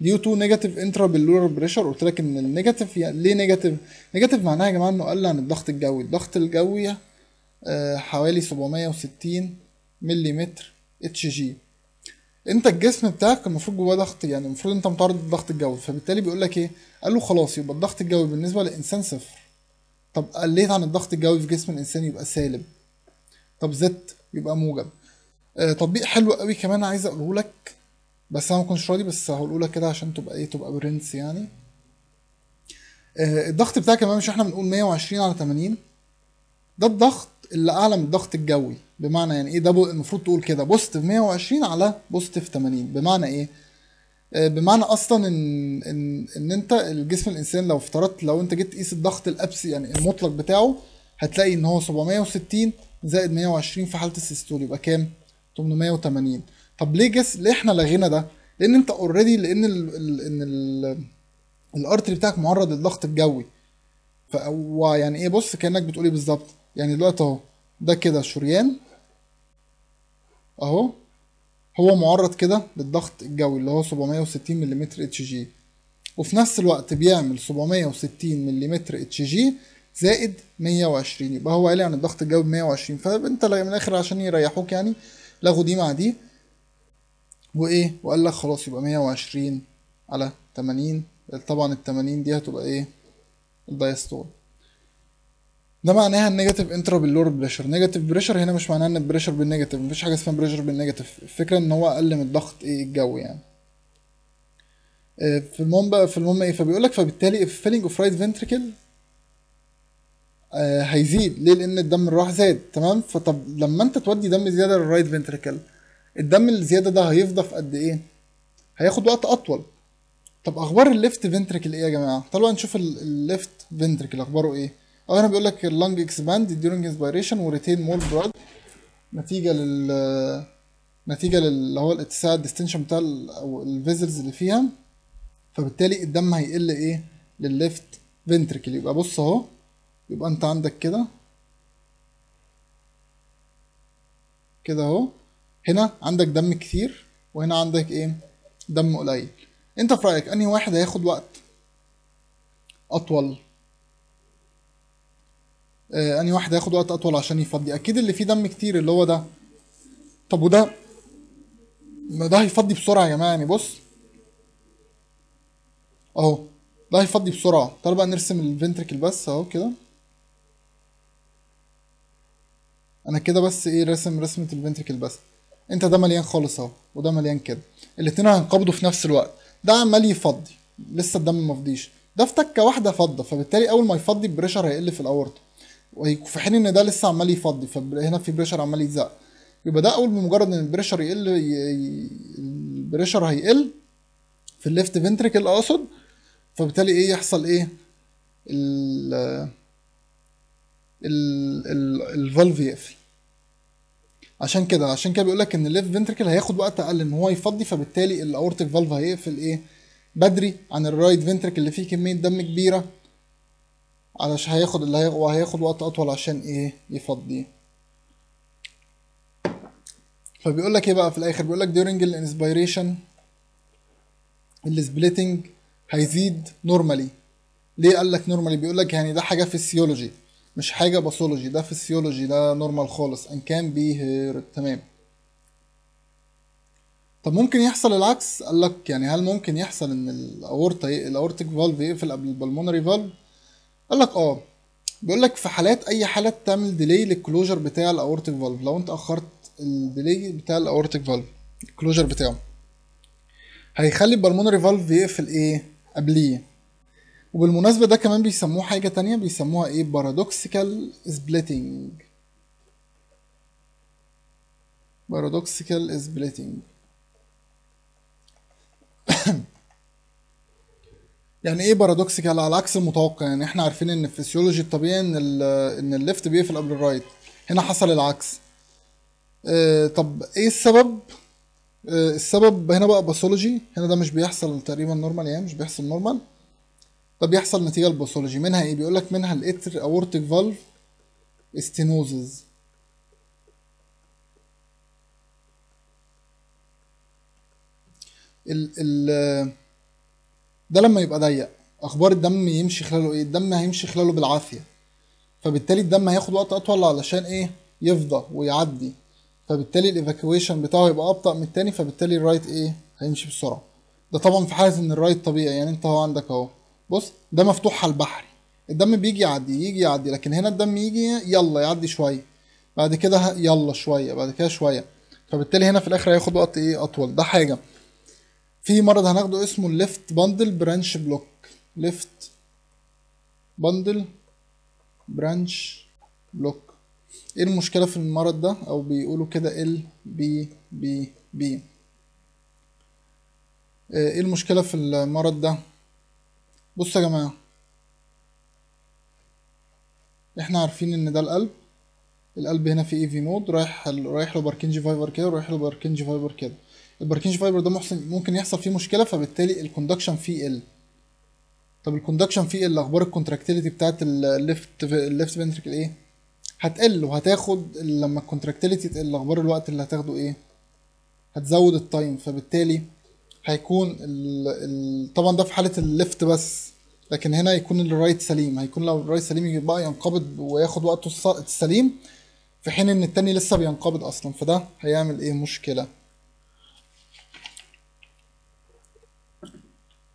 due to negative intracellular pressure. قلت لك ان النيجاتيف يعني ليه نيجاتيف؟ نيجاتيف معناها يا جماعه انه قل عن الضغط الجوي. الضغط الجوي حوالي 760 ملم اتش جي. انت الجسم بتاعك المفروض جواه ضغط، يعني المفروض انت متعرض للضغط الجوي، فبالتالي بيقول لك ايه؟ قال له خلاص يبقى الضغط الجوي بالنسبه للانسان صفر. طب قليت عن الضغط الجوي في جسم الانسان يبقى سالب. طب زدت يبقى موجب. تطبيق حلو قوي كمان عايز اقوله لك، بس انا ما كنتش راضي، بس هقوله لك كده عشان تبقى ايه؟ تبقى برنس يعني. الضغط بتاعك كمان مش احنا بنقول 120 على 80؟ ده الضغط اللي اعلى من الضغط الجوي. بمعنى يعني ايه ده؟ المفروض تقول كده بوزيتيف 120 على بوزيتيف 80. بمعنى ايه؟ بمعنى اصلا ان انت الجسم الانسان لو افترضت، لو انت جيت تقيس الضغط الابسي يعني المطلق بتاعه، هتلاقي ان هو 760 زائد 120 في حاله السيستول يبقى كام؟ 880. طب ليه احنا لغينا ده؟ لان انت اوريدي، لان الارتري بتاعك معرض للضغط الجوي. فهو يعني ايه؟ بص كانك بتقولي بالظبط، يعني دلوقتي اهو ده كده شريان اهو، هو معرض كده للضغط الجوي اللي هو 760 ملم اتش جي، وفي نفس الوقت بيعمل 760 ملم اتش جي زائد 120، يبقى هو قال يعني الضغط الجوي ب 120. فانت من الاخر عشان يريحوك يعني لغوا دي مع دي وايه، وقال لك خلاص يبقى 120 على 80. طبعا ال 80 دي هتبقى ايه؟ الدايستول. ده معناها النيجاتيف انترا باللور بريشر. نيجاتيف بريشر هنا مش معناها ان البريشر بالنيجاتيف، مفيش حاجه اسمها بريشر بالنيجاتيف، الفكره ان هو اقل من الضغط ايه؟ الجوي يعني. في المهم ايه؟ فبيقول لك فبالتالي الفيلينج اوف رايت فنتريكل هيزيد ليه؟ لان الدم اللي راح زاد، تمام. فطب لما انت تودي دم زياده للرايت فنتريكل، الدم الزياده ده هيفضى في قد ايه؟ هياخد وقت اطول. طب اخبار الليفت فنتريكل ايه يا جماعه؟ طبعا نشوف الليفت فنتريكل اخباره ايه. هنا بيقول لك اللنج اكسباند during inspiration وريتين مور blood نتيجه نتيجه اللي هو الاتساع الديستنشن بتاع او الفيزلز اللي فيها، فبالتالي الدم هيقل ايه؟ للليفت فنتريكل. يبقى بص اهو، يبقى انت عندك كده كده اهو. هنا عندك دم كتير وهنا عندك ايه؟ دم قليل. انت في رأيك انهي واحد هياخد وقت اطول؟ انهي واحد هياخد وقت اطول عشان يفضي؟ اكيد اللي فيه دم كتير اللي هو ده. طب وده؟ ما ده هيفضي بسرعة يا جماعة، يعني بص اهو، ده هيفضي بسرعة. تعالوا بقى نرسم الفنتركل بس اهو كده. انا كده بس ايه، رسم رسمة الفنتركل بس. انت ده مليان خالص اهو وده مليان كده، الاتنين هينقبضوا في نفس الوقت. ده عمال يفضي لسه الدم مفضيش، ده في تكة واحدة فضى، فبالتالي اول ما يفضي البريشر هيقل في الاورطة، في حين ان ده لسه عمال يفضي، فهنا في بريشر عمال يتزق. يبقى ده اول بمجرد ان البريشر يقل البريشر هيقل في الليفت فنتركل اقصد، فبالتالي ايه يحصل ايه؟ ال الفالف يقفل. عشان كده بيقول لك ان الليفت فنتركل هياخد وقت اقل ان هو يفضي، فبالتالي الاورتيك فالف هيقفل ايه؟ بدري عن الرايت فنتركل اللي فيه كميه دم كبيره، علشان هياخد وقت اطول عشان ايه؟ يفضي. فبيقول لك ايه بقى في الاخر؟ بيقول لك during الانسبيريشن السبليتنج هيزيد نورمالي. ليه قال لك نورمالي؟ بيقول لك يعني ده حاجه فيسيولوجي مش حاجه باثولوجي، ده فيسيولوجي، ده نورمال خالص ان كان بيه تمام. طب ممكن يحصل العكس؟ قال لك يعني هل ممكن يحصل ان الاورتيك فالف يقفل قبل البلمونري فالف؟ قال لك اه. بيقول لك في حالات، اي حالات تعمل ديلي للكلوجر بتاع الاورتيك فالف، لو انت اخرت الديلي بتاع الاورتيك فالف الكلوجر بتاعه هيخلي البلمونري فالف يقفل ايه؟ قبليه. وبالمناسبة ده كمان بيسموه حاجة تانية، بيسموها ايه؟ بارادوكسيكال سبليتنج. بارادوكسيكال سبليتنج يعني ايه بارادوكسيكال؟ على عكس المتوقع. يعني احنا عارفين ان الفسيولوجي الطبيعي ان الليفت بيقفل قبل الرايت، هنا حصل العكس. طب ايه السبب؟ السبب هنا بقى باثولوجي، هنا ده مش بيحصل تقريبا نورمال، يعني مش بيحصل نورمال، ده بيحصل نتيجه الباثولوجي. منها ايه؟ بيقول لك منها الاتر اورتيك فالف ستينوزز. ال ال ده لما يبقى ضيق، اخبار الدم يمشي خلاله ايه؟ الدم هيمشي خلاله بالعافيه، فبالتالي الدم هياخد وقت اطول علشان ايه؟ يفضى ويعدي، فبالتالي الايفاكويشن بتاعه يبقى ابطأ من التاني، فبالتالي الرايت ايه؟ هيمشي بسرعه. ده طبعا في حاله ان الرايت طبيعي. يعني انت اهو عندك اهو، بص ده مفتوح على البحري، الدم بيجي يعدي يجي يعدي، لكن هنا الدم يجي يلا يعدي شويه، بعد كده يلا شويه، بعد كده شويه، فبالتالي هنا في الاخر هياخد وقت ايه؟ اطول. ده حاجه. في مرض هناخده اسمه الليفت باندل برانش بلوك. ليفت باندل برانش بلوك. ايه المشكلة في المرض ده؟ او بيقولوا كده ال بي بي بي. ايه المشكلة في المرض ده؟ بصوا يا جماعة، احنا عارفين ان ده القلب. القلب هنا فيه اي في نود رايح له باركنجي فايبر كده ورايح له باركنجي فايبر كده. الباركنجي فايبر ده ممكن يحصل فيه مشكلة، فبالتالي الكوندكشن فيه ال. طب الكوندكشن فيه ال، اخبار الكونتراكتيليتي بتاعت الليفت فنتركل ايه؟ هتقل، وهتاخد لما الكونتراكتيليتي تقل اخبار الوقت اللي هتاخده ايه؟ هتزود التايم، فبالتالي هيكون طبعا ده في حالة الليفت بس، لكن هنا يكون الرايت سليم. هيكون لو الرايت سليم يبقى ينقبض وياخد وقته السليم، في حين ان التاني لسه بينقبض اصلا، فده هيعمل ايه؟ مشكلة.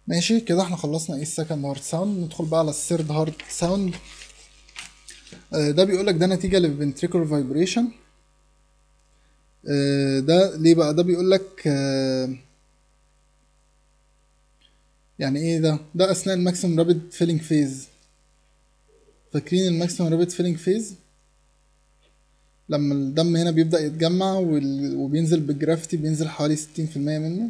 ماشي كده احنا خلصنا ايه السكند هارت ساوند. ندخل بقى على الثيرد هارت ساوند. ده بيقولك ده نتيجة للفنتريكولار فايبريشن. ده ليه بقى؟ ده بيقولك يعني ايه ده اثناء الماكسيمم رابيد فيلينج فيز. فاكرين الماكسيمم رابيد فيلينج فيز؟ لما الدم هنا بيبدأ يتجمع وبينزل بالجرافيتي، بينزل حوالي 60% منه.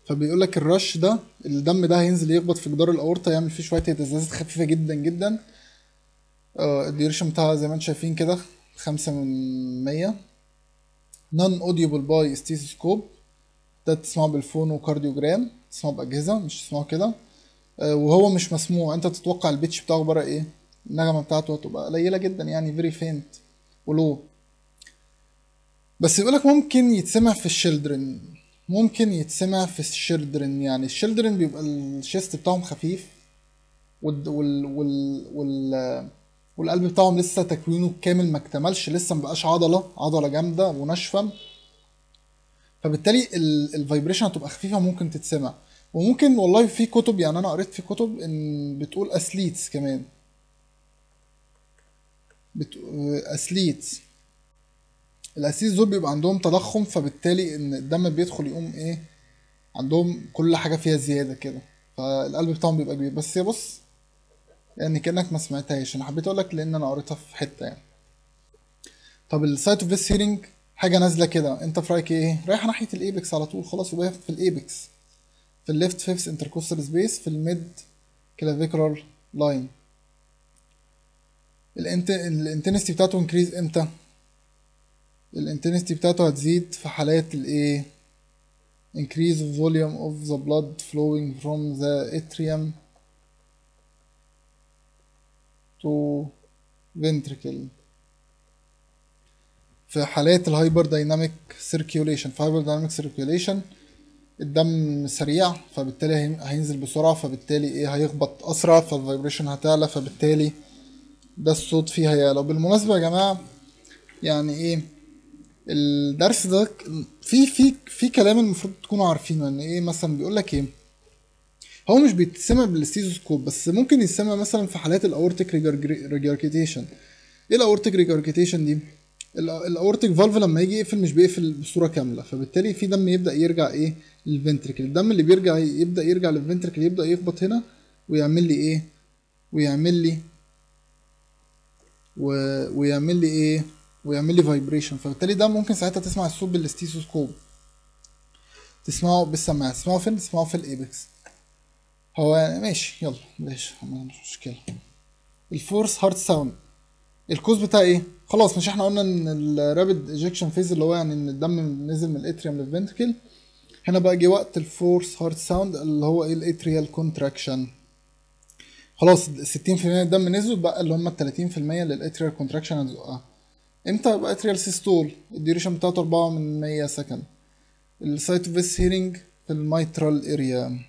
فبيقول لك الرش ده، الدم ده هينزل يخبط في جدار الأورطة، يعمل فيه شوية اهتزازات خفيفة جدا جدا. الديوريشن بتاعها زي ما انتم شايفين كده 5 من 100. نون اوديبل باي ستيثوسكوب، ده تسمعه بالفون وكارديوجرام، تسمعه بأجهزة مش تسمعه كده. وهو مش مسموع. انت تتوقع البيتش بتاعه بره ايه؟ النغمة بتاعته هتبقى قليلة جدا، يعني فيري فينت ولو. بس يقولك ممكن يتسمع في الشيلدرن، ممكن يتسمع في الشيلدرن. يعني الشيلدرن بيبقى الشيست بتاعهم خفيف، والقلب بتاعهم لسه تكوينه كامل ما اكتملش، لسه مبقاش عضلة جامدة وناشفة، فبالتالي الفايبريشن هتبقى خفيفة، ممكن تتسمع. وممكن والله في كتب، يعني انا قريت في كتب ان بتقول اثليتس كمان، اثليتس، الاسيس دول بيبقى عندهم تضخم، فبالتالي ان الدم بيدخل يقوم ايه، عندهم كل حاجه فيها زياده كده، فالقلب بتاعهم بيبقى كبير. بس يا بص، يعني كانك ما سمعتهاش، انا حبيت اقول لك لان انا قريتها في حته يعني. طب السايت اوف ذس هيرنج حاجه نازله كده، انت في رايك ايه؟ رايحه ناحيه الايبكس على طول، خلاص يبقى في الايبكس، في الليفت فيفث انتركوستال سبيس، في الميد كلافيكولار لاين. الانتنستي بتاعته انكريز امتى؟ الانتنستي بتاعته هتزيد في حالات الايه، increase of volume of the blood flowing from the atrium to ventricle. في حالات الهايبر دايناميك سيركيوليشن، في هايبر دايناميك سيركيوليشن الدم سريع، فبالتالي هينزل بسرعة، فبالتالي ايه هيخبط أسرع، فالفايبريشن هتعلى، فبالتالي ده الصوت فيه هيعلى. بالمناسبة يا جماعة، يعني ايه الدرس ده في كلام المفروض تكونوا عارفينه، ان ايه مثلا بيقول لك ايه، هو مش بيتسمع بالستيزوسكوب بس، ممكن يتسمع مثلا في حالات الاورتيك ريجاركيتيشن. ايه الاورتيك ريجاركيتيشن دي؟ الاورتيك فالف لما يجي يقفل مش بيقفل بصوره كامله، فبالتالي في دم يبدا يرجع ايه للفنتركل، الدم اللي بيرجع يبدا يرجع للفنتركل، يبدا يخبط هنا ويعمل لي ايه، ويعمل لي و... ويعمل لي ايه، ويعمل لي فايبريشن. فبالتالي ده ممكن ساعتها تسمع الصوت بالستيثوسكوب، تسمعه بالسماعه. تسمعه فين؟ تسمعه في الايبكس. هو يعني ماشي، يلا ماشي مش مشكله. الفورس هارت ساوند، الكوز بتاع ايه؟ خلاص، مش احنا قلنا ان الرابid ايجكشن فيز اللي هو يعني ان الدم نزل من الاتريوم للفنتركل، هنا بقى جه وقت الفورس هارت ساوند اللي هو ايه، الاتريال كونتراكشن. خلاص 60% الدم نزل، بقى اللي هم ال 30% للاتريال كونتراكشن هنزقها. امتى بقى اتريال سيستول؟ الديوريشن بتاعته 4 من 100 سكند. السايت اوف فيس هيرنج في الميترال اريا،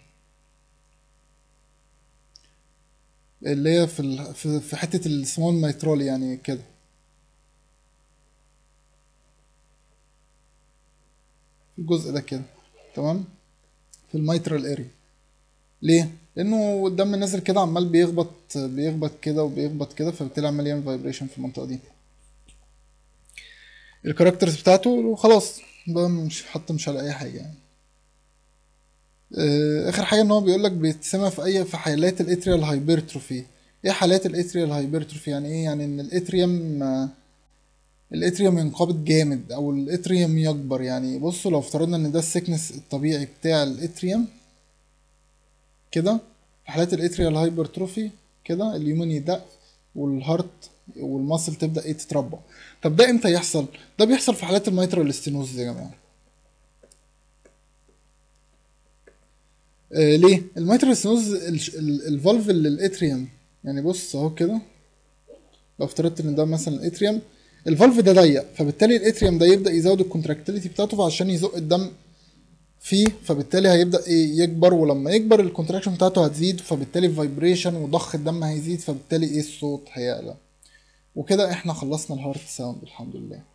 اللي هي في حته السمول ميترال يعني كده، في الجزء ده كده، تمام، في الميترال اريا. ليه؟ لانه الدم نازل كده عمال بيخبط كده وبيخبط كده، فبالتالي عمال يعمل فايبريشن في المنطقه دي. الكاركترز بتاعته خلاص ده مش حتى مش على اي حاجه يعني. اخر حاجه ان هو بيقول لك بيتسمى في حالات الاتريال هايبرتروفي. ايه حالات الاتريال هايبرتروفي؟ يعني ايه؟ يعني ان الاتريوم ينقبض جامد او الاتريوم يكبر. يعني بصوا، لو افترضنا ان ده السكنس الطبيعي بتاع الاتريوم كده، في حالات الاتريال هايبرتروفي كده اليومن يدق، والهارت والماسل تبدا ايه تتربى. طب ده امتى يحصل؟ ده بيحصل في حالات الميترال ستينوز يا جماعه. ليه الميترال ستينوز؟ الفالف اللي الاتريوم، يعني بص اهو كده، لو افترضت ان ده مثلا الاتريوم، الفالف ده ضيق، فبالتالي الاتريوم ده يبدا يزود الكونتراكتيليتي بتاعته، فعشان يزق الدم فيه، فبالتالي هيبدا ايه يكبر، ولما يكبر الكونتراكشن بتاعته هتزيد، فبالتالي الفايبريشن وضخ الدم هيزيد، فبالتالي ايه الصوت هيعلى. وكده احنا خلصنا الهارت ساوند الحمد لله.